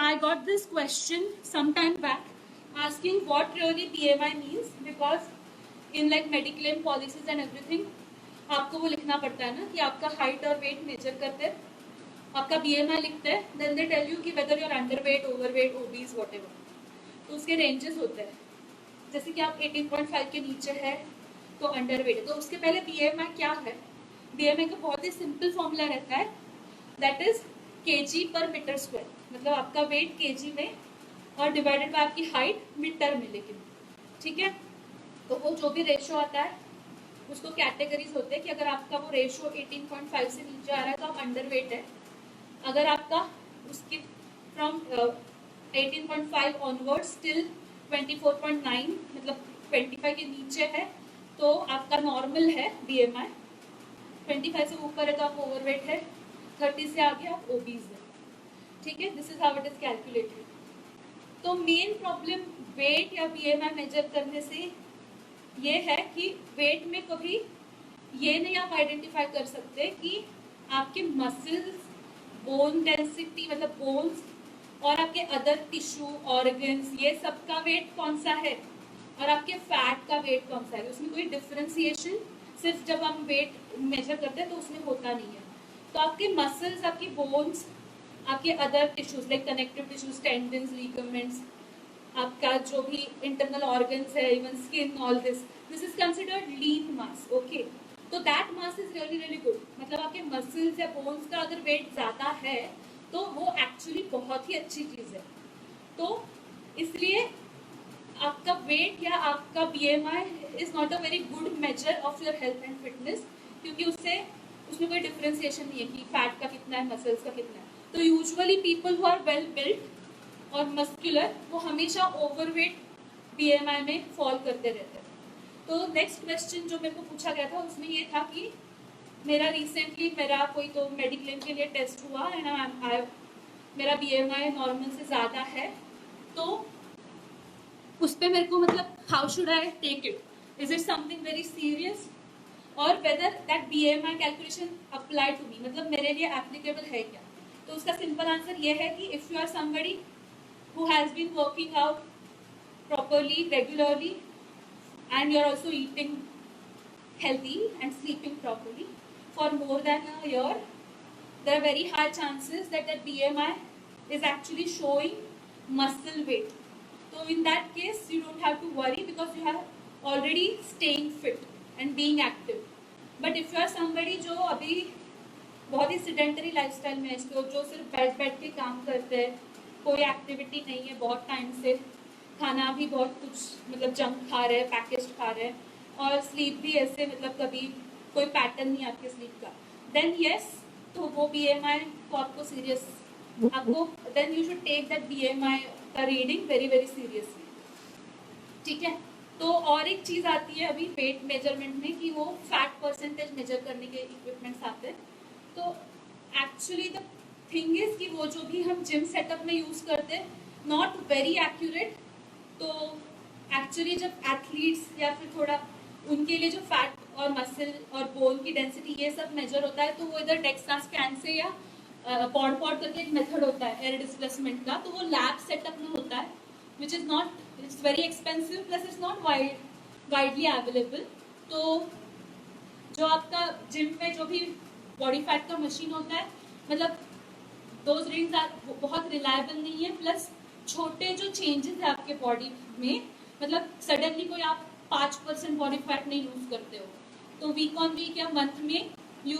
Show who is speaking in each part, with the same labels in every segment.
Speaker 1: I got this question some time back asking what really BMI means, because in like mediclaim policies and everything आपको वो लिखना पड़ता है ना कि आपका हाइट और वेट मेजर करते हैं, आपका BMI लिखते हैं, देन दे टेल यू कि whether you are underweight, overweight, obese, whatever. तो उसके रेंजेस होते हैं. जैसे कि आप 18.5 के नीचे है तो अंडरवेट है. तो उसके पहले BMI क्या है? BMI का बहुत ही सिंपल फॉर्मूला रहता है, दैट इज kg पर मीटर स्क्वायर. मतलब आपका वेट kg में और डिवाइडेड बाय आपकी हाइट मीटर में. लेकिन ठीक है, तो वो जो भी रेशियो आता है उसको कैटेगरीज होते हैं कि अगर आपका वो रेशियो 18.5 से नीचे आ रहा है तो आप अंडरवेट है. अगर आपका उसके फ्रॉम 18.5 ऑनवर्ड्स टिल 24.9 मतलब 25 के नीचे है तो आपका नॉर्मल है BMI. 25 से ऊपर है तो आप ओवरवेट है, 30 से आगे आप ओबीज है. ठीक है, this is how it is calculated. तो मेन प्रॉब्लम वेट या BMI मेजर करने से ये है कि वेट में कभी ये नहीं आप आइडेंटिफाई कर सकते कि आपके मसल्स, बोन डेंसिटी मतलब बोन्स और आपके अदर टिश्यू, ऑर्गन्स, ये सब का वेट कौन सा है और आपके फैट का वेट कौन सा है. उसमें कोई डिफरेंशिएशन सिर्फ जब हम वेट मेजर करते हैं तो उसमें होता नहीं है. तो आपके मसल्स, आपकी बोन्स, आपके other tissues like connective tissues, tendons, ligaments, आपका जो भी इंटरनल ऑर्गन्स है, even skin, all this is considered lean mass. Okay, तो that mass is really really good. मतलब आपके मसल्स या बोन्स का अगर वेट ज्यादा है तो वो एक्चुअली बहुत ही अच्छी चीज है. तो इसलिए आपका वेट या आपका BMI is not a very good measure of your health and fitness, क्योंकि उसमें कोई डिफरेंशिएशन नहीं है कि फैट का कितना है, मसल्स का कितना है. तो usually people who are well built और मस्कुलर वो हमेशा ओवरवेट BMI में फॉल करते रहते हैं. तो नेक्स्ट क्वेश्चन जो मेरे को पूछा गया था उसमें ये था कि मेरा कोई तो मेडिक्लेम के लिए टेस्ट हुआ एंड मेरा BMI नॉर्मल से ज़्यादा है, तो उस पर मेरे को मतलब how should I take it? Is it something very serious और whether that BMI calculation apply to me, मतलब मेरे लिए एप्लीकेबल है क्या? तो उसका सिंपल आंसर ये है कि if you are somebody who has been working out properly, regularly, and you're also eating healthy and sleeping properly for more than a year, there are very high chances that the BMI is actually showing muscle weight. So in that case, you don't have to worry because you have already staying fit and being active. But if you are somebody जो अभी बहुत ही sedentary lifestyle में है, जो सिर्फ बैठ के काम करते हैं, कोई एक्टिविटी नहीं है बहुत टाइम से, खाना भी बहुत कुछ मतलब जंक खा रहे हैं, पैकेज खा रहे हैं, और स्लीप भी ऐसे मतलब कभी कोई पैटर्न नहीं आपके स्लीप का, देन यस, तो वो BMI को आपको serious then you should take that BMI का रीडिंग वेरी वेरी सीरियसली. ठीक है, तो और एक चीज़ आती है अभी वेट मेजरमेंट में कि वो फैट परसेंटेज मेजर करने के इक्विपमेंट्स आते हैं. तो एक्चुअली द थिंग इज कि वो जो भी हम जिम सेटअप में यूज़ करते हैं नॉट वेरी एक्यूरेट. तो एक्चुअली जब एथलीट्स या फिर थोड़ा उनके लिए जो फैट और मसल और बोन की डेंसिटी ये सब मेजर होता है तो वो इधर डेक्सा स्कैन से या पॉड करके एक मेथड होता है एयर डिस्प्लेसमेंट का, तो वो लैब सेटअप में होता है which is not, it's very expensive plus it's not widely available. तो जो आपका जिम में जो भी बॉडी फैट का मशीन होता है मतलब दोज रीडिंग्स आर बहुत रिलायबल नहीं है. प्लस छोटे जो चेंजेस है आपके बॉडी में, मतलब सडनली कोई आप 5% बॉडी फैट नहीं लूज करते हो तो वीक ऑन वीक या मंथ में you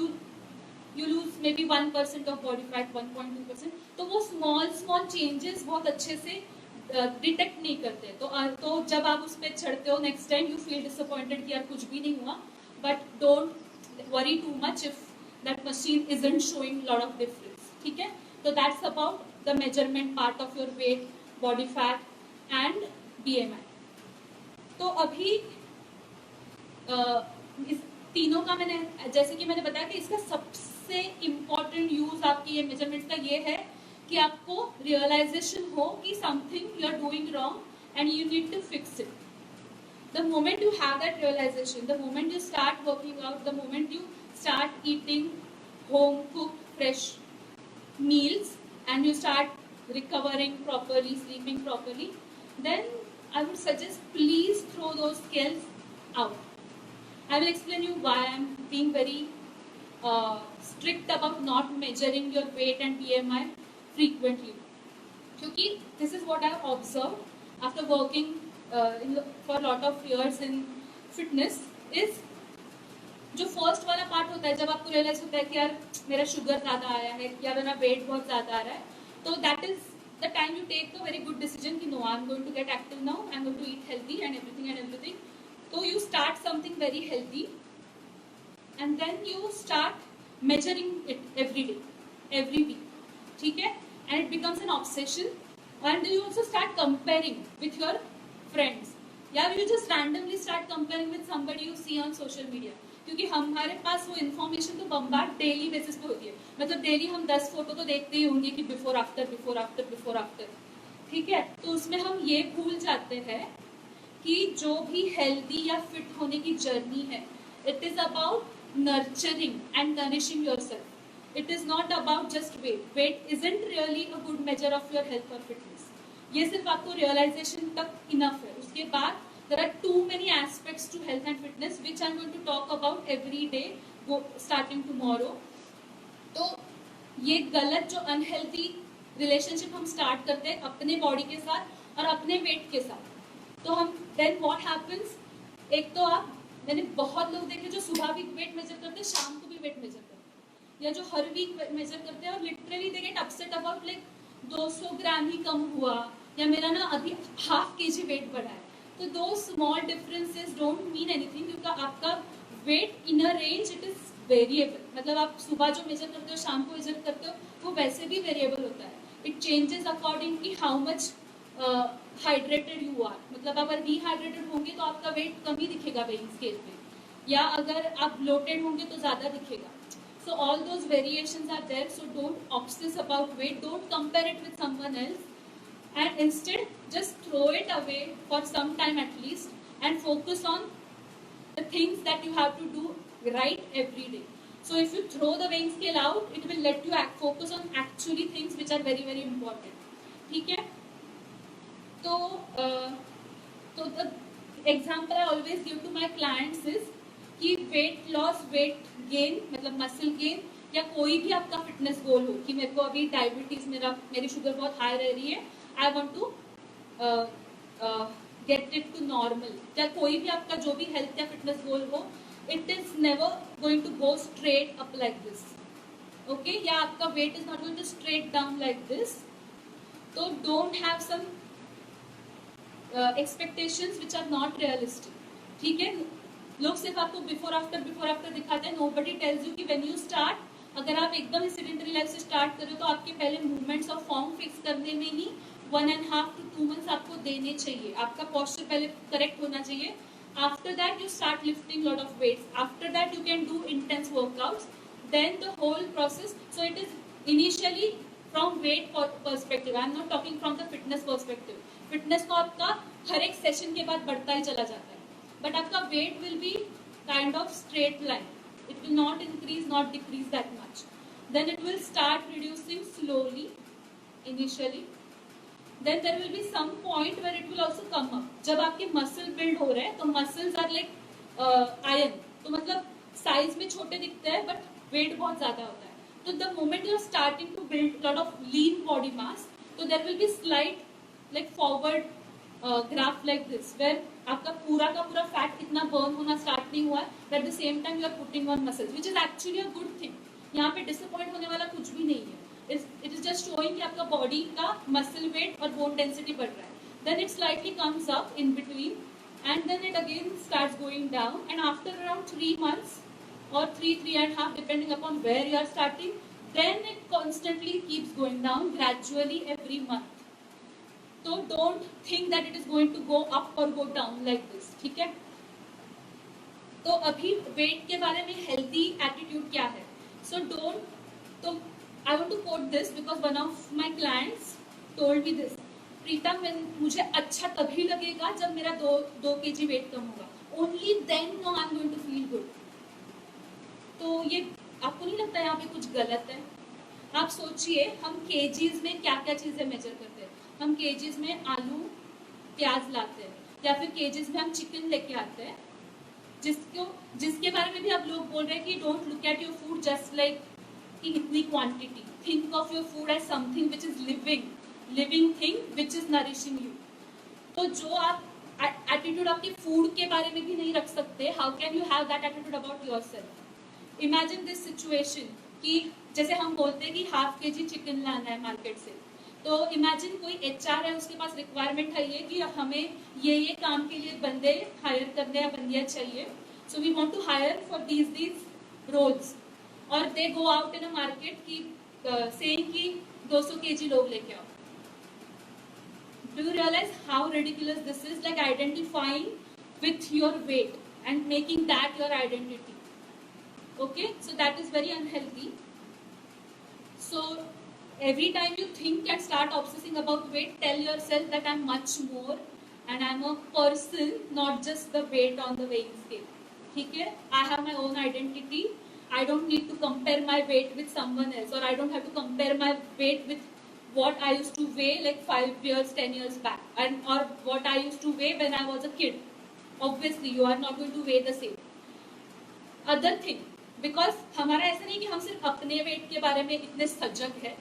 Speaker 1: lose may be 1% of body fat, 1.2%. तो वो स्मॉल चेंजेस बहुत अच्छे से डिटेक्ट नहीं करते. तो जब आप उस पर चढ़ते हो next time you feel disappointed कि यार कुछ भी नहीं हुआ. But don't worry too much if that machine isn't showing lot of difference. ठीक है, so that's about the measurement part of your weight, body fat and BMI. तो अभी इस तीनों का मैंने जैसे कि मैंने बताया कि इसका सबसे इम्पोर्टेंट यूज आपकी ये मेजरमेंट्स का ये है कि आपको रियलाइजेशन हो कि something you are doing wrong and you need to fix it. The moment you have that realization, the moment you start working out, the moment you start eating home cooked fresh meals and you start recovering properly, sleeping properly, then I would suggest please throw those scales out. I will explain you why I'm being very strict about not measuring your weight and BMI frequently. क्योंकि this is what I have observed after working for a lot of years in fitness is जो first वाला part होता है जब आपको realise होता है कि यार मेरा शुगर ज़्यादा आया है या मेरा वेट बहुत ज़्यादा आ रहा है, तो that is the time you take a very good decision कि no I am going to get active now, I am going to eat healthy and everything. तो you start something very healthy and then you start measuring it every day, every week. ठीक है, and it becomes an obsession and you also start comparing with your friends, या you just randomly start comparing with somebody you see on social media. क्योंकि हमारे पास वो information तो bombard daily basis पे होती है. मतलब डेली हम 10 फोटो तो देखते ही होंगे कि before after before after before after. ठीक है, तो उसमें हम ये भूल जाते हैं कि जो भी हेल्दी या फिट होने की जर्नी है, it is about nurturing and nourishing yourself. It is not about just weight. Weight isn't really a good measure of your health और फिटनेस. ये सिर्फ आपको रियलाइजेशन तक इनफ है. उसके बाद there are too many aspects to health and fitness which I'm going to talk about every day starting tomorrow. तो ये गलत जो अनहेल्दी रिलेशनशिप हम स्टार्ट करते हैं अपने बॉडी के साथ और अपने वेट के साथ, तो हम देन व्हाट हैपेंस, एक तो मैंने बहुत लोग देखे जो सुबह भी वेट मेजर करते हैं, शाम को भी वेट मेजर करते हैं, या जो हर वीक मेजर करते हैं और literally they get upset about like 200 ग्राम ही कम हुआ या मेरा ना अभी ½ kg वेट बढ़ा है. तो दो small differences don't mean anything, क्योंकि आपका weight in a range it is variable. मतलब आप सुबह जो मेजर करते हो शाम को मेजर करते हो वो वैसे भी वेरिएबल होता है. इट चेंजेस अकॉर्डिंग की how much hydrated you are. मतलब अगर डिहाइड्रेटेड होंगे तो आपका वेट कम ही दिखेगा वेइंग स्केल पे, या अगर आप ब्लोटेड होंगे तो ज़्यादा दिखेगा. So all those variations are there. So don't obsess about weight, don't compare it with someone else, and instead just throw it away for some time at least and focus on the things that you have to do right every day. So if you throw the weighing scale out, it will let you focus on actually things which are very very important. ठीक है, तो the example I always give to my clients is कि weight loss, weight gain मतलब muscle gain, या कोई भी आपका fitness goal हो कि मेरे को अभी डायबिटीज, मेरी शुगर बहुत हाई रह रही है, I want to get it to normal, या कोई भी आपका जो भी हेल्थ या फिटनेस गोल हो, it is never going to go straight up like this. Okay, या आपका weight is not going to straight down like this. तो don't have some expectations which are not realistic. ठीक है, लोग सिर्फ आपको बिफोर आफ्टर दिखाते हैं. nobody tells you कि when you start, अगर आप एकदम सेडेंटरी लाइफ से स्टार्ट करो तो आपके पहले मूवमेंट्स और फॉर्म फिक्स करने में ही 1.5 to 2 months आपको देने चाहिए. आपका पोस्चर पहले करेक्ट होना चाहिए. After that you start lifting lot of weights. After that you can do intense workouts. Then the whole process. So it is initially from weight perspective. I am not talking from the fitness perspective. Fitness तो आपका हर एक session के बाद बढ़ता ही चला जाता है, but आपका weight will be kind of straight line. It will not increase, not decrease that much. Then it will start reducing slowly initially. Then there will be some point where it will also come up. जब आपके muscle build हो रहे हैं तो muscles are like iron, तो मतलब size में छोटे दिखते हैं बट वेट बहुत ज्यादा होता है. तो the moment you are starting to build lot of lean body mass, तो there will be slight like forward graph like this, where आपका पूरा का पूरा फैट इतना बर्न होना स्टार्ट नहीं हुआ है, at the same time you are putting on muscles, which is actually a good thing. यहाँ पे डिसअपॉइंट होने वाला कुछ भी नहीं है. इट इज जस्ट शोइंग कि आपका बॉडी का मसल वेट और बोन डेंसिटी बढ़ रहा है. Then it slightly comes up in between and then it again starts going down, and after around 3 months or 3.5 depending upon where you are starting, then it constantly keeps going down gradually every month. तो don't think that it is going to go up और go down like this. ठीक है, तो अभी wait के बारे में healthy attitude क्या है. सो डोंट, तो I want to quote this because one of my clients told me this, Pritam मुझे अच्छा तभी लगेगा जब मेरा 2 kg वेट कम होगा. Only then no I am going to feel good. तो ये आपको नहीं लगता यहाँ पे कुछ गलत है? आप सोचिए हम केजीज में क्या क्या चीजें मेजर करते हैं। हम केजीज में आलू प्याज लाते हैं, या फिर केजीज में हम चिकन लेके आते हैं, जिसके बारे में भी अब लोग बोल रहे हैं कि don't look at your food just like कि इतनी quantity, think of your food as something which is living thing which is nourishing you. तो जो आप एटीट्यूड आपके फूड के बारे में भी नहीं रख सकते, how can you have that attitude about yourself. Imagine this situation कि जैसे हम बोलते हैं कि ½ kg चिकन लाना है मार्केट से, तो इमेजिन कोई HR है, उसके पास रिक्वायरमेंट है ये कि हमें ये काम के लिए बंदे हायर करने या बंदियाँ चाहिए, so we want to hire for these roles, और they go out in a market की सेइंग कि 200 kg लोग लेके आओ। Do you realize how ridiculous this is? Like identifying with your weight and making that your identity. Okay, so that is very unhealthy. So every time you think and start obsessing about weight, tell yourself that I'm much more and I'm a person, not just the weight on the weighing scale. ठीक है? I have my own identity. I don't need to compare my weight with someone else, or I don't have to compare my weight with what I used to weigh like 5 years, 10 years back, and or what I used to weigh when I was a kid. Obviously, you are not going to weigh the same. Other thing, because हमारा ऐसा नहीं कि हम सिर्फ अपने wait के बारे में इतने सजग है,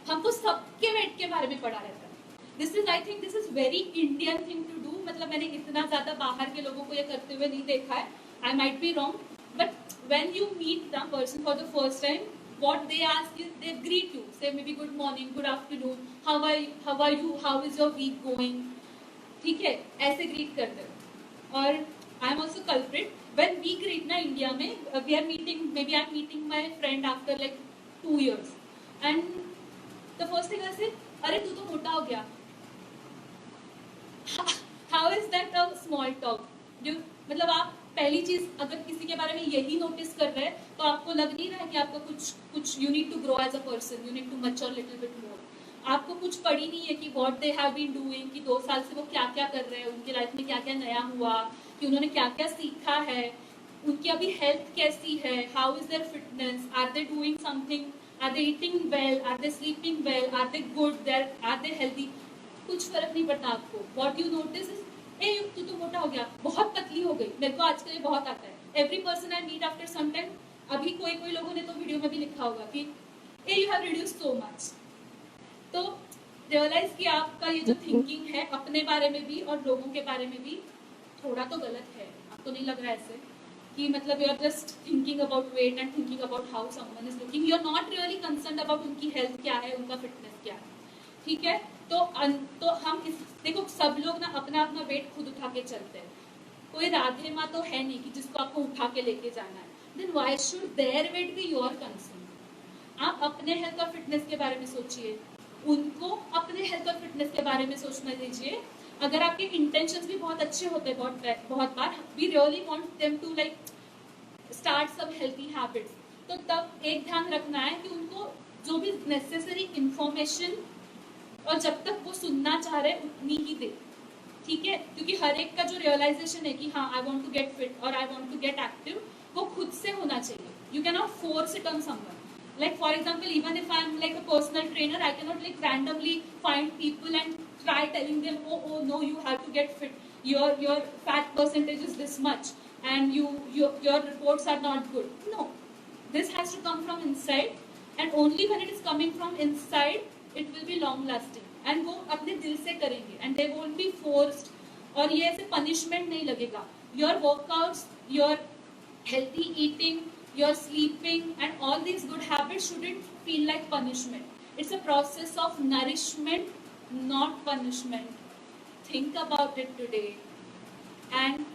Speaker 1: हमको सबके वेट के बारे में पढ़ा रहता है। This is, I think this is very Indian thing to do. मतलब मैंने इतना ज्यादा बाहर के लोगों को ये करते हुए नहीं देखा है, I might be wrong, but when you meet that person for the first time, what they ask is, they greet you, say maybe good morning, good afternoon, how are you, how is your week going, ठीक है, ऐसे greet करते हैं। और I am also culprit, when we greet ना India में, we are meeting, maybe I am meeting my friend after like 2 years, and the first thing I say, अरे तू तो मोटा हो गया। How is that a small talk? मतलब आप पहली चीज अगर किसी के बारे में यही नोटिस कर रहे हैं, तो आपको लग नहीं रहा है कि आपका कुछ you need to grow as a person, you need to mature little bit more. आपको कुछ पड़ी नहीं है कि what they have been doing, कि 2 साल से वो क्या क्या कर रहे हैं, उनकी लाइफ में क्या क्या नया हुआ, कि उन्होंने क्या क्या सीखा है, उनकी अभी हेल्थ कैसी है, how is their fitness, are they doing something, are they eating well, are they sleeping well, are they good, are they healthy. कुछ फर्क नहीं पड़ता आपको। व्हाट यू नोटिस इज, ए तू तो मोटा हो गया, बहुत पतली हो गई। मेरे को आजकल ये बहुत आता है। Every person I meet after some time, अभी कोई लोगों ने तो वीडियो में भी लिखा होगा कि a you have reduced so much. तो रियलाइज कि आपका ये जो थिंकिंग है अपने बारे में भी और लोगों के बारे में भी थोड़ा तो गलत है। आपको नहीं लग रहा है ऐसे कि मतलब you are just thinking about weight and thinking about how someone is looking, you are not really concerned about उनकी हेल्थ क्या है, उनका फिटनेस क्या है, ठीक है? तो हम इस देखो, सब लोग ना अपना अपना वेट खुद उठा के चलते हैं। कोई राधे माँ तो है नहीं कि जिसको आपको उठा के लेके जाना है। Then why should their weight be your concern? आप अपने हेल्थ और फिटनेस के बारे में सोचिए, उनको अपने हेल्थ और फिटनेस के बारे में सोचना दीजिए। अगर आपके इंटेंशंस भी बहुत अच्छे होते हैं, बहुत बार we really want them to like start some healthy habits, तो तब एक ध्यान रखना है कि उनको जो भी नेसेसरी इंफॉर्मेशन, और जब तक वो सुनना चाह रहे उतनी ही दे, ठीक है? क्योंकि हर एक का जो रियलाइजेशन है कि हाँ I want to get fit और I want to get active, वो खुद से होना चाहिए। You can not force it on someone. Like for example, even if I'm like a personal trainer, I cannot like randomly find people and try telling them, oh no, you have to get fit. Your fat percentage is this much, and your reports are not good. No, this has to come from inside, and only when it is coming from inside, it will be long lasting. And वो अपने दिल से करेंगे, and they won't be forced. और ये ऐसे punishment नहीं लगेगा. Your workouts, your healthy eating, your sleeping, and all these good habits shouldn't feel like punishment. It's a process of nourishment, not punishment. Think about it today, and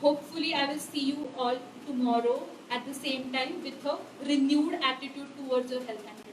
Speaker 1: hopefully I will see you all tomorrow at the same time with a renewed attitude towards your health and